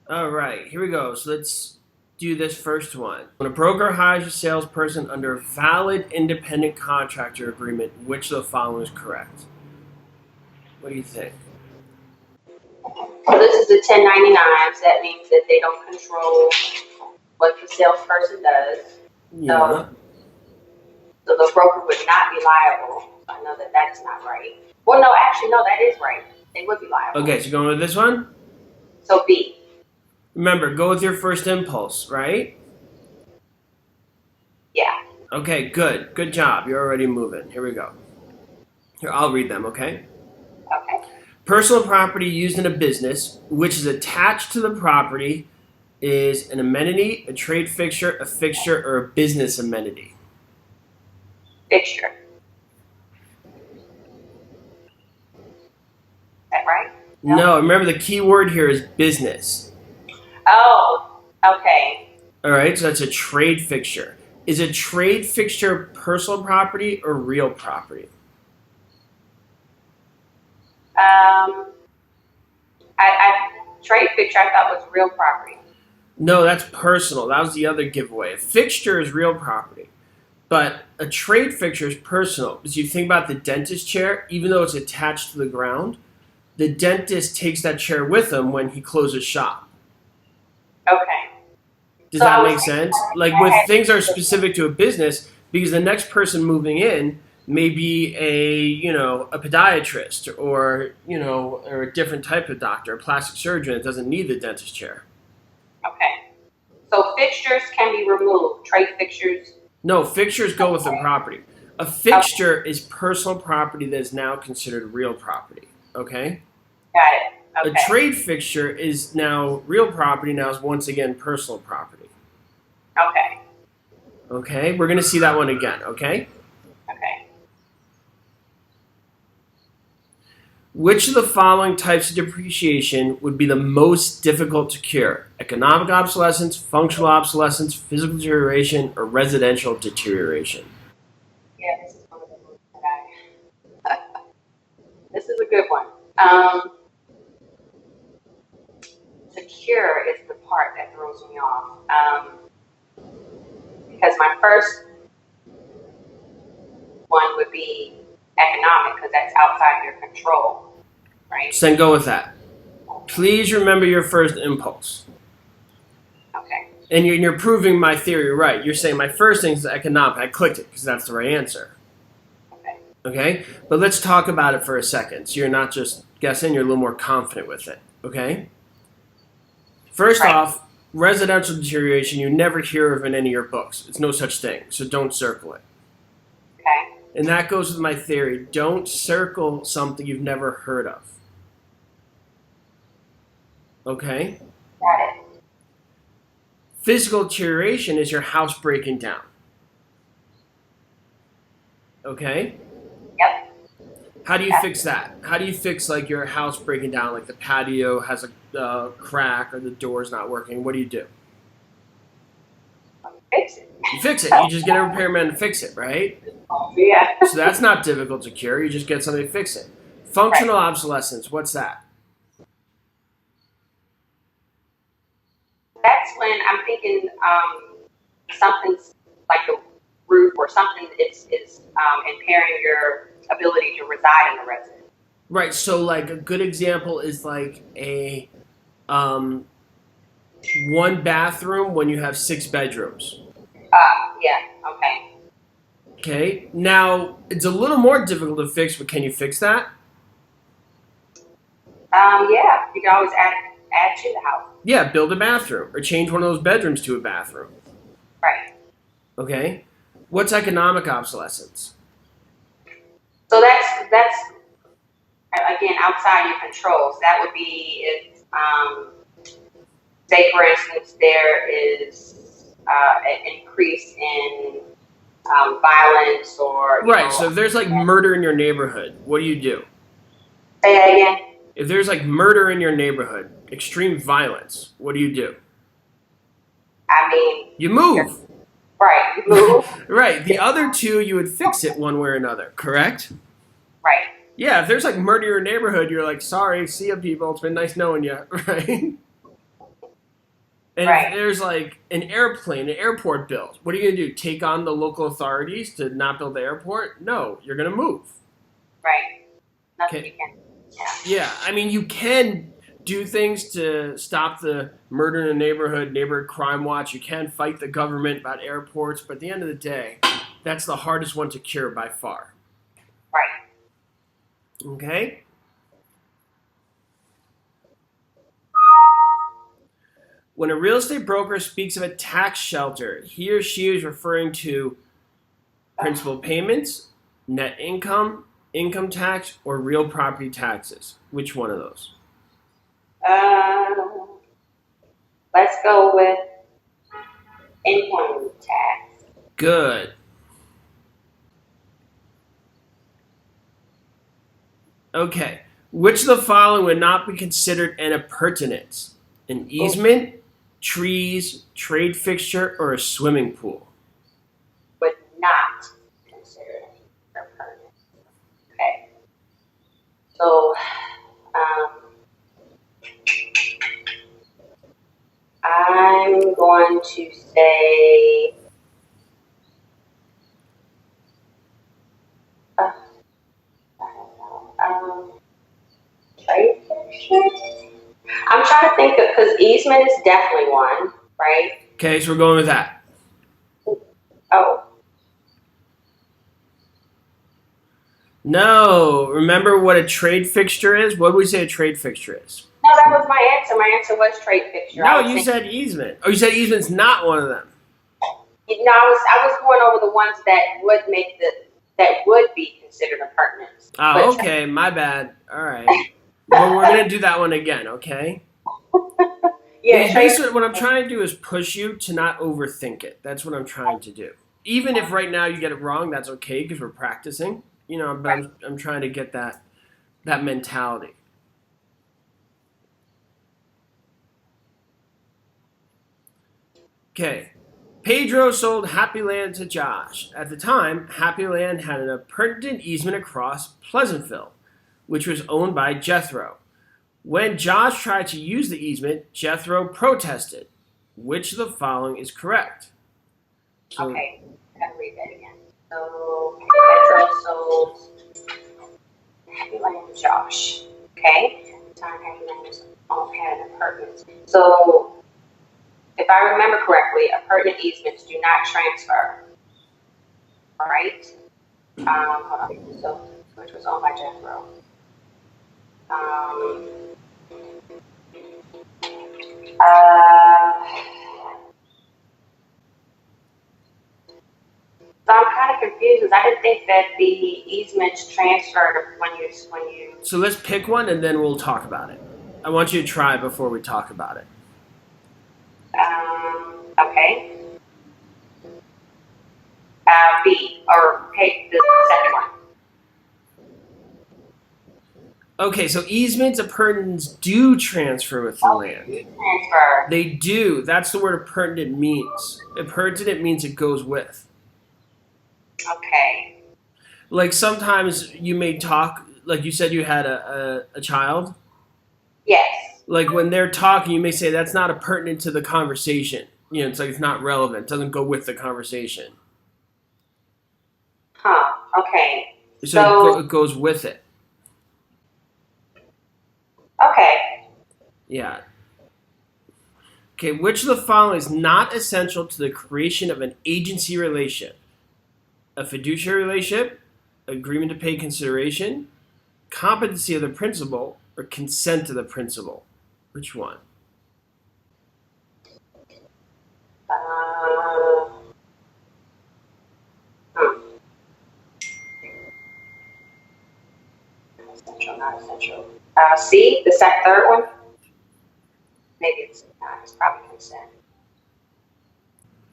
All right, here we go. So let's do this first one. When a broker hires a salesperson under a valid independent contractor agreement, which of the following is correct? What do you think? So this is a 1099, so that means that they don't control what the salesperson does. Yeah. So the broker would not be liable. So I know that that's not right. Well, no, actually, no, that is right. They would be liable. Okay, so going with this one? So B. Remember, go with your first impulse, right? Yeah. Okay, good. Good job. You're already moving. Here we go. Here, I'll read them, okay? Okay. Personal property used in a business, which is attached to the property, is an amenity, a trade fixture, a fixture, or a business amenity. Fixture. Is that right? No, remember the key word here is business. Oh, okay. All right, so that's a trade fixture. Is a trade fixture personal property or real property? Trade fixture I thought was real property. No, that's personal. That was the other giveaway. A fixture is real property. But a trade fixture is personal. Because you think about the dentist chair, even though it's attached to the ground, the dentist takes that chair with him when he closes shop. Okay. Does that make sense? Like with things that are specific to a business, because the next person moving in may be a podiatrist or a different type of doctor, a plastic surgeon that doesn't need the dentist chair. Okay. So fixtures can be removed. Trade fixtures. No, fixtures go with the property. A fixture is personal property that is now considered real property. Okay? Got it. Okay. A trade fixture is now real property, now is once again personal property. Okay. Okay? We're going to see that one again, okay? Okay. Which of the following types of depreciation would be the most difficult to cure? Economic obsolescence, functional obsolescence, physical deterioration, or residential deterioration? Yeah, this is one of the ones that this is a good one. Secure is the part that throws me off. Because my first one would be economic, because that's outside your control, right? So then go with that. Please remember your first impulse. Okay. And you're proving my theory right. You're saying my first thing is economic. I clicked it because that's the right answer. Okay. Okay? But let's talk about it for a second. So you're not just guessing, you're a little more confident with it. Okay? First off, residential deterioration you never hear of in any of your books. It's no such thing. So don't circle it. Okay. And that goes with my theory. Don't circle something you've never heard of. Okay? Got it. Physical deterioration is your house breaking down. Okay? Yep. How do you fix that? How do you fix like your house breaking down, like the patio has a crack or the door's not working? What do you do? Fix it. You fix it. You just get a repairman to fix it, right? Yeah. So that's not difficult to cure. You just get somebody to fix it. Functional obsolescence, what's that? That's when I'm thinking something's like the roof or something is impairing your ability to reside in the residence. Right, so like a good example is like a one bathroom when you have 6 bedrooms. Yeah, okay. Okay, now it's a little more difficult to fix, but can you fix that? Yeah, you can always add to the house. Yeah, build a bathroom or change one of those bedrooms to a bathroom. Right. Okay, what's economic obsolescence? So that's again outside your control. So that would be if, say for instance, there is an increase in violence or Right. So if there's like murder in your neighborhood, what do you do? Say that again. If there's like murder in your neighborhood, extreme violence, what do you do? I mean, you move. Right. You move. Right. The other two, you would fix it one way or another. Correct? Right. Yeah. If there's like murder in your neighborhood, you're like, sorry, see ya, people. It's been nice knowing you. Right. And if Right. there's like an airplane, an airport built, what are you going to do? Take on the local authorities to not build the airport? No, you're going to move. Right. Nothing you Okay. can. Yeah. Yeah, I mean, you can do things to stop the murder in the neighborhood crime watch. You can fight the government about airports, but at the end of the day, that's the hardest one to cure by far. Right. Okay? When a real estate broker speaks of a tax shelter, he or she is referring to principal payments, net income, income tax, or real property taxes. Which one of those? Let's go with income tax. Good. Okay. Which of the following would not be considered an appurtenance? An easement, trees, trade fixture, or a swimming pool? Would not consider a permit. Okay. So, I'm going to say, I don't know, trade fixture? I'm trying to think of, because easement is definitely one, right? Okay, so we're going with that. Oh, No. Remember what a trade fixture is? What would we say a trade fixture is? no, that was my answer. My answer was trade fixture. No, you said easement. Oh, you said easement's not one of them. No, I was going over the ones that would be considered appurtenance. Oh, okay, my bad. All right. Well, we're going to do that one again, okay? Yeah, Basically, what I'm trying to do is push you to not overthink it. That's what I'm trying to do. Even if right now you get it wrong, that's okay because we're practicing. You know, but I'm trying to get that mentality. Okay. Pedro sold Happy Land to Josh. At the time, Happy Land had an appurtenant easement across Pleasantville, which was owned by Jethro. When Josh tried to use the easement, Jethro protested. Which of the following is correct? So, okay, I gotta read that again. So, Metro sold Happy Land to Josh. Okay, at the time Happy Land was had an appurtenance. So, if I remember correctly, appurtenant easements do not transfer. All right. Hold on. So, which was owned by Jethro. So I'm kind of confused because I didn't think that the easements transferred when you. so let's pick one and then we'll talk about it. I want you to try before we talk about it. Okay. B or take the second one. Okay, so easements, appurtenance do transfer with the land. Transfer. They do. That's the word appurtenant means. Appurtenant means it goes with. Okay. Like sometimes you may talk, like you said you had a child. Yes. Like when they're talking, you may say that's not appurtenant to the conversation. You know, it's like it's not relevant. It doesn't go with the conversation. Huh. Okay. So it goes with it. Okay. Yeah. Okay, which of the following is not essential to the creation of an agency relationship? A fiduciary relationship, agreement to pay consideration, competency of the principal, or consent of the principal? Which one? Essential, not essential. C, the third one. Maybe it's not. It's probably consent.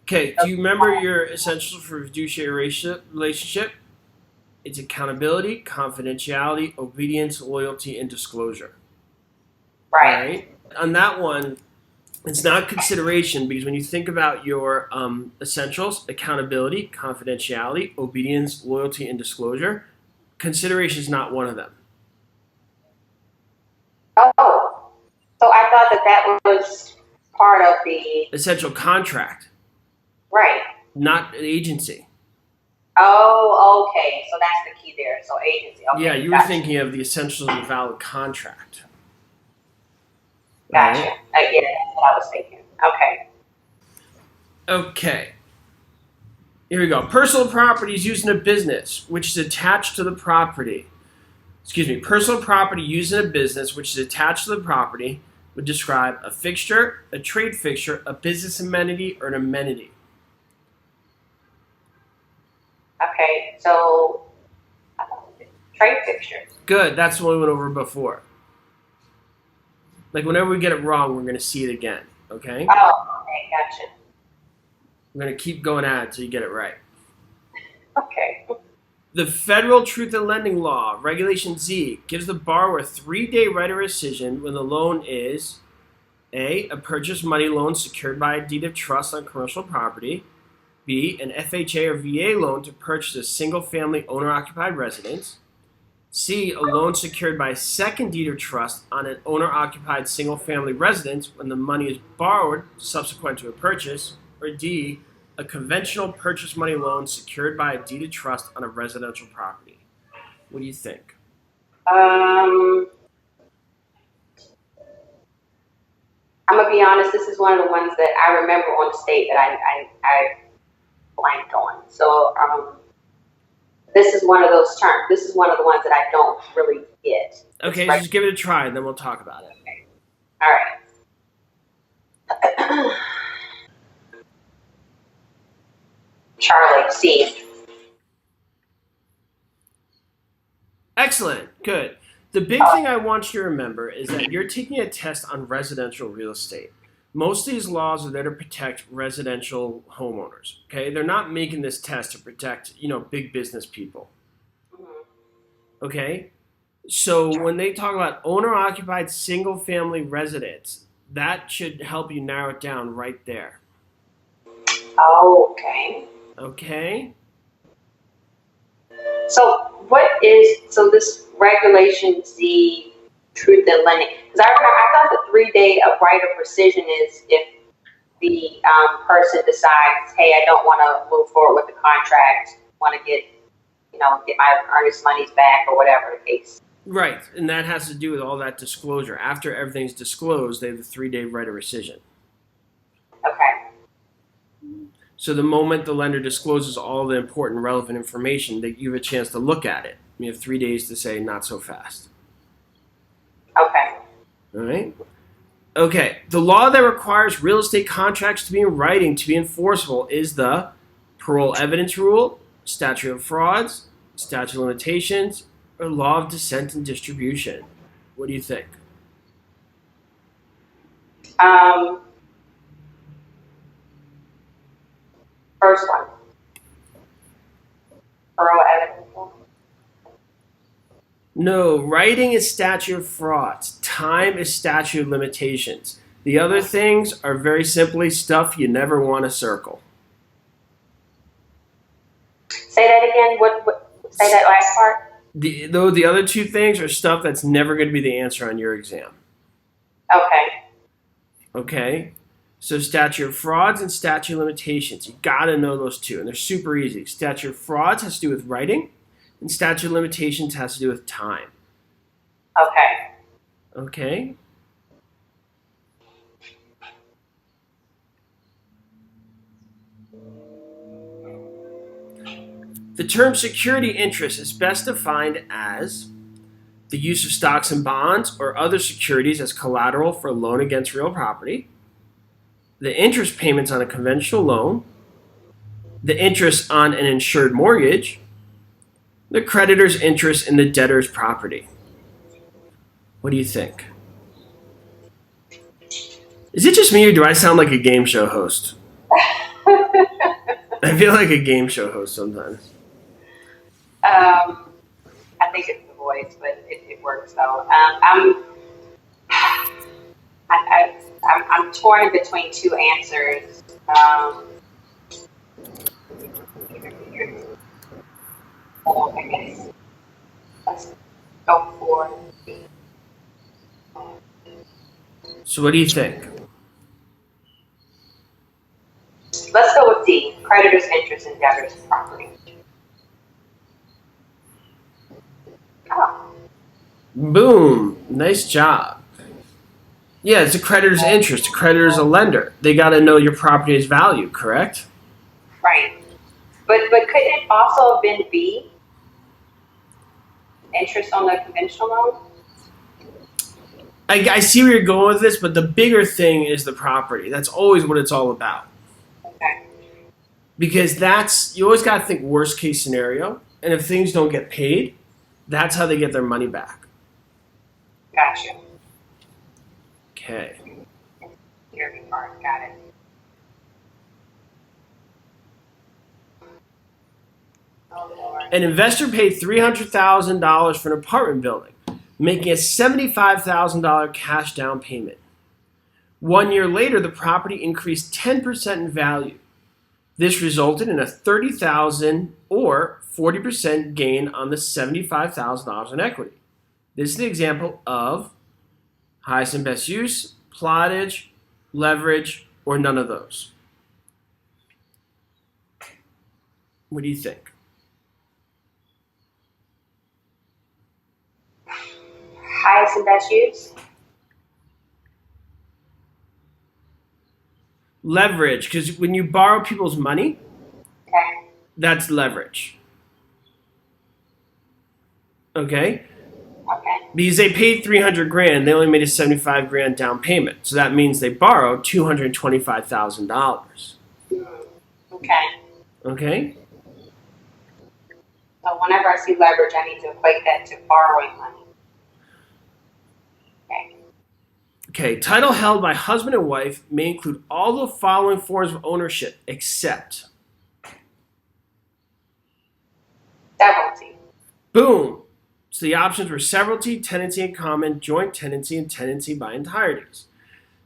Okay, do you remember your essentials for fiduciary relationship? It's accountability, confidentiality, obedience, loyalty, and disclosure. Right. All right. On that one, it's not consideration because when you think about your essentials, accountability, confidentiality, obedience, loyalty, and disclosure, consideration is not one of them. Oh, so I thought that was part of the essential contract, right. not an agency. Oh, okay. So that's the key there. So agency. Okay, Yeah, you were thinking of the essentials of a valid contract. Gotcha. Right? Yeah, that's what I was thinking. Okay. Okay. Here we go. Personal property is used in a business which is attached to the property. Personal property used in a business which is attached to the property would describe a fixture, a trade fixture, a business amenity, or an amenity. Okay. So trade fixtures. Good. That's what we went over before. Like whenever we get it wrong, we're going to see it again. Okay? Oh, okay. Gotcha. We're going to keep going at it until you get it right. Okay. The Federal Truth in Lending Law, Regulation Z, gives the borrower a 3-day right of rescission when the loan is A, a purchase money loan secured by a deed of trust on commercial property, B, an FHA or VA loan to purchase a single-family owner-occupied residence, C, a loan secured by a second deed of trust on an owner-occupied single-family residence when the money is borrowed subsequent to a purchase, or D, a conventional purchase money loan secured by a deed of trust on a residential property. What do you think? I'm gonna be honest. This is one of the ones that I remember on the state that I blanked on. So this is one of those terms. This is one of the ones that I don't really get. Okay, right. just give it a try, and then we'll talk about it. Okay. All right. Charlie, C. Excellent. Good. The big thing I want you to remember is that you're taking a test on residential real estate. Most of these laws are there to protect residential homeowners. Okay, they're not making this test to protect, big business people. Okay, so when they talk about owner-occupied single-family residence, that should help you narrow it down right there. Okay. Okay. So this Regulation Z Truth in Lending? Because I thought the 3-day of right of rescission is if the person decides, hey, I don't want to move forward with the contract, want to get my earnest monies back or whatever the case. Right, and that has to do with all that disclosure. After everything's disclosed, they have the 3-day right of rescission. Okay. So the moment the lender discloses all the important relevant information, that you have a chance to look at it. You have 3 days to say not so fast. Okay. All right? Okay, the law that requires real estate contracts to be in writing to be enforceable is the parole evidence rule, statute of frauds, statute of limitations, or law of descent and distribution. What do you think? First one. Parole evidence rule. No, writing is statute of frauds. Time is statute of limitations. The other things are very simply stuff you never want to circle. Say that again. What say that last part? The other two things are stuff that's never going to be the answer on your exam. Okay. Okay? So statute of frauds and statute of limitations. You got to know those two, and they're super easy. Statute of frauds has to do with writing, and statute of limitations has to do with time. Okay. Okay? The term security interest is best defined as the use of stocks and bonds or other securities as collateral for a loan against real property, the interest payments on a conventional loan, the interest on an insured mortgage, the creditor's interest in the debtor's property. What do you think? Is it just me or do I sound like a game show host? I feel like a game show host sometimes. I think it's the voice, but it works though. I'm torn between two answers. I guess let's go for. So what do you think? creditor's interest in debtor's property. Oh. Boom. Nice job. Yeah, it's a creditor's interest. A creditor is a lender. They got to know your property's value, correct? Right. But couldn't it also have been B? Interest on the conventional loan? I see where you're going with this, but the bigger thing is the property. That's always what it's all about. Okay. Because you always got to think worst case scenario. And if things don't get paid, that's how they get their money back. Gotcha. Okay. Here we are. Got it. Oh, Lord. An investor paid $300,000 for an apartment building, making a $75,000 cash down payment. 1 year later, the property increased 10% in value. This resulted in a $30,000 or 40% gain on the $75,000 in equity. This is the example of highest and best use, plottage, leverage, or none of those. What do you think? Highest and best use? Leverage, because when you borrow people's money, Okay. that's leverage. Okay? Okay. Because they paid $300,000, they only made a $75,000 down payment. So that means they borrowed $225,000. Okay. Okay? So whenever I see leverage, I need to equate that to borrowing money. Okay. Okay, title held by husband and wife may include all the following forms of ownership except. Severalty. Boom! So the options were severalty, tenancy in common, joint tenancy, and tenancy by entireties.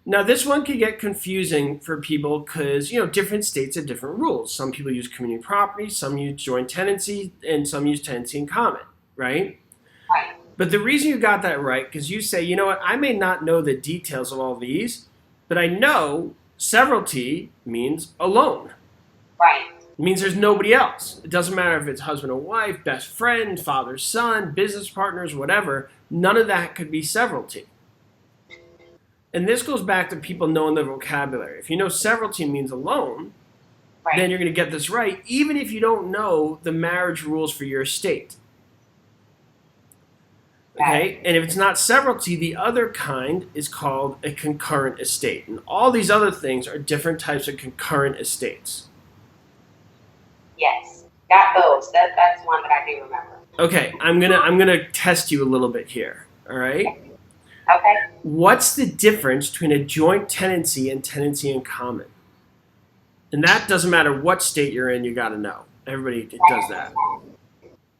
Now this one could get confusing for people because, different states have different rules. Some people use community property, some use joint tenancy, and some use tenancy in common, right? Right. But the reason you got that right, because you say, you know what, I may not know the details of all these, but I know severalty means alone. Right. It means there's nobody else. It doesn't matter if it's husband and wife, best friend, father, son, business partners, whatever. None of that could be severalty. And this goes back to people knowing their vocabulary. If you know severalty means alone, Right. then you're going to get this right, even if you don't know the marriage rules for your estate. Okay? And if it's not severalty, the other kind is called a concurrent estate. And all these other things are different types of concurrent estates. Yes. Got those. That's one that I do remember. Okay, I'm gonna test you a little bit here. All right? Okay. What's the difference between a joint tenancy and tenancy in common? And that doesn't matter what state you're in, you gotta know. Everybody does that.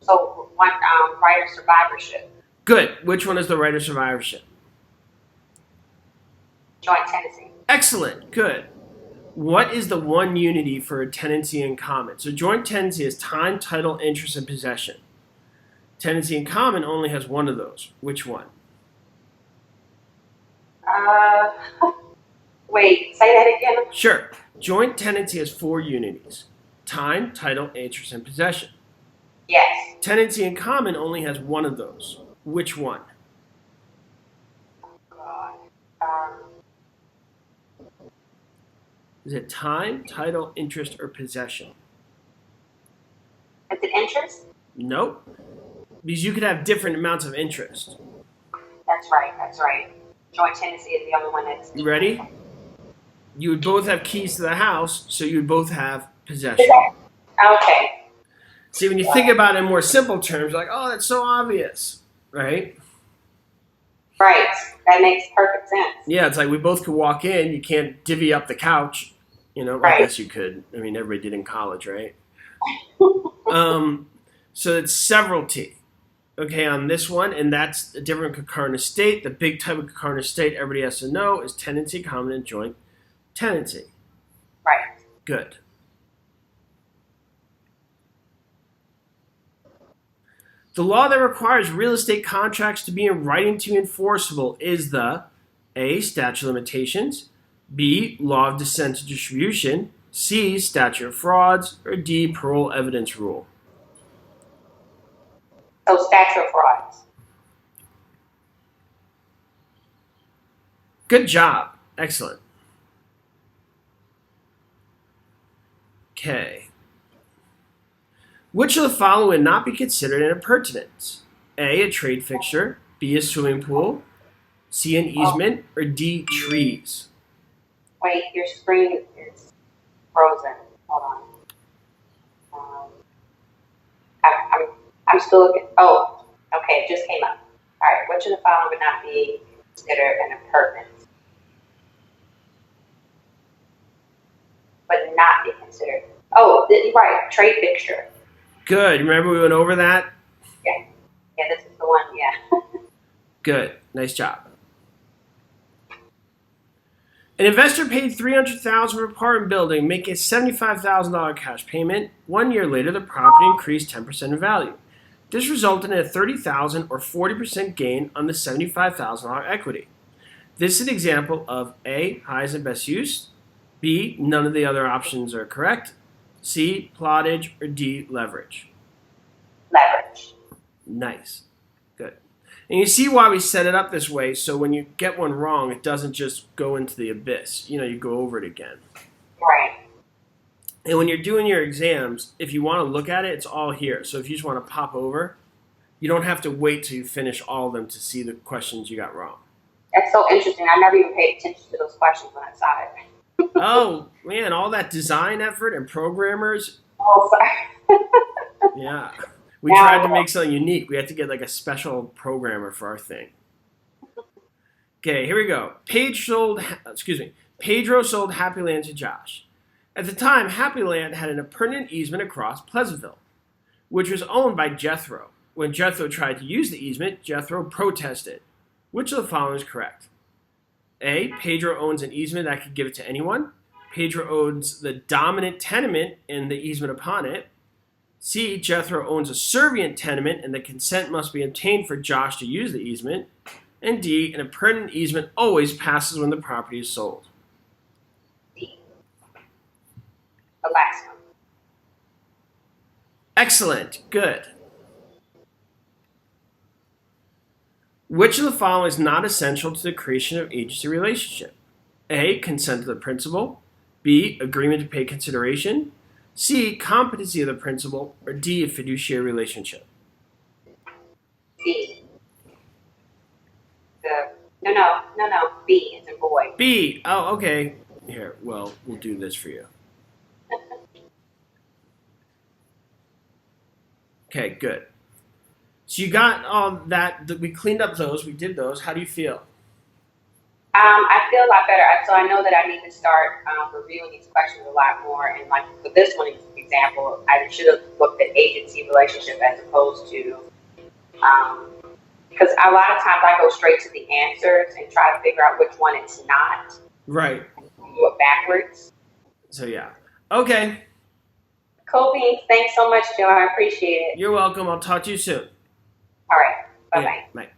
So one right of survivorship. Good. Which one is the right of survivorship? Joint tenancy. Excellent. Good. What is the one unity for a tenancy in common? So joint tenancy is time, title, interest, and possession. Tenancy in common only has one of those. Which one? Wait, say that again. Sure. Joint tenancy has 4 unities. Time, title, interest, and possession. Yes. Tenancy in common only has one of those. Which one? God. Is it time, title, interest, or possession? Is it interest? Nope. Because you could have different amounts of interest. That's right. That's right. Joint tenancy is the only one that's. You ready? You would both have keys to the house, so you would both have possession. Okay. See, when you think about it in more simple terms, like, oh, that's so obvious, right? Right. That makes perfect sense. Yeah, it's like we both could walk in. You can't divvy up the couch. I Right. guess you could. I mean, everybody did in college, right? So it's severalty, okay, on this one, and that's a different concurrent estate. The big type of concurrent estate everybody has to know is tenancy, common, and joint tenancy. Right. Good. The law that requires real estate contracts to be in writing to be enforceable is the A, statute of limitations, B, law of descent to distribution, C, statute of frauds, or D, parole evidence rule? So statute of frauds. Good job. Excellent. Okay. Which of the following would not be considered an appurtenance? A, a trade fixture, B, a swimming pool, C, an easement, or D, trees? Wait, your screen is frozen. Hold on. I'm still looking. Oh, okay, it just came up. All right, which of the following would not be considered an appurtenance? Would not be considered. Oh, right, trade fixture. Good. Remember we went over that? Yeah, this is the one. Yeah. Good. Nice job. An investor paid $300,000 for apartment building, making a $75,000 cash payment. 1 year later, the property increased 10% in value. This resulted in a $30,000 or 40% gain on the $75,000 equity. This is an example of A, highest and best use, B, none of the other options are correct, C, plottage, or D, leverage. Leverage. Nice. Good. And you see why we set it up this way, so when you get one wrong, it doesn't just go into the abyss. You go over it again. Right. And when you're doing your exams, if you want to look at it, it's all here. So if you just want to pop over, you don't have to wait till you finish all of them to see the questions you got wrong. That's so interesting. I never even paid attention to those questions when I saw it. Oh, man, all that design effort and programmers. Oh, sorry. Yeah. We tried to make something unique. We had to get like a special programmer for our thing. Okay, here we go. Pedro sold Happy Land to Josh. At the time, Happy Land had an appurtenant easement across Pleasantville, which was owned by Jethro. When Jethro tried to use the easement, Jethro protested. Which of the following is correct? A, Pedro owns an easement that could give it to anyone. Pedro owns the dominant tenement and the easement upon it. C, Jethro owns a servient tenement and the consent must be obtained for Josh to use the easement. And D, an appurtenant easement always passes when the property is sold. D. The last one. Excellent. Good. Which of the following is not essential to the creation of agency relationship? A, consent of the principal. B, agreement to pay consideration. C, competency of the principal. Or D, a fiduciary relationship. D. No. B is in boy. B. Oh, okay. Here, well, we'll do this for you. Okay, good. So you got all that. We cleaned up those. We did those. How do you feel? I feel a lot better. So I know that I need to start reviewing these questions a lot more. And like for this one example, I should have looked at agency relationship as opposed to, because a lot of times I go straight to the answers and try to figure out which one it's not. Right. Do it backwards. So yeah. Okay. Cool beans. Thanks so much, Joe. I appreciate it. You're welcome. I'll talk to you soon. All right. Bye-bye. Yeah, bye.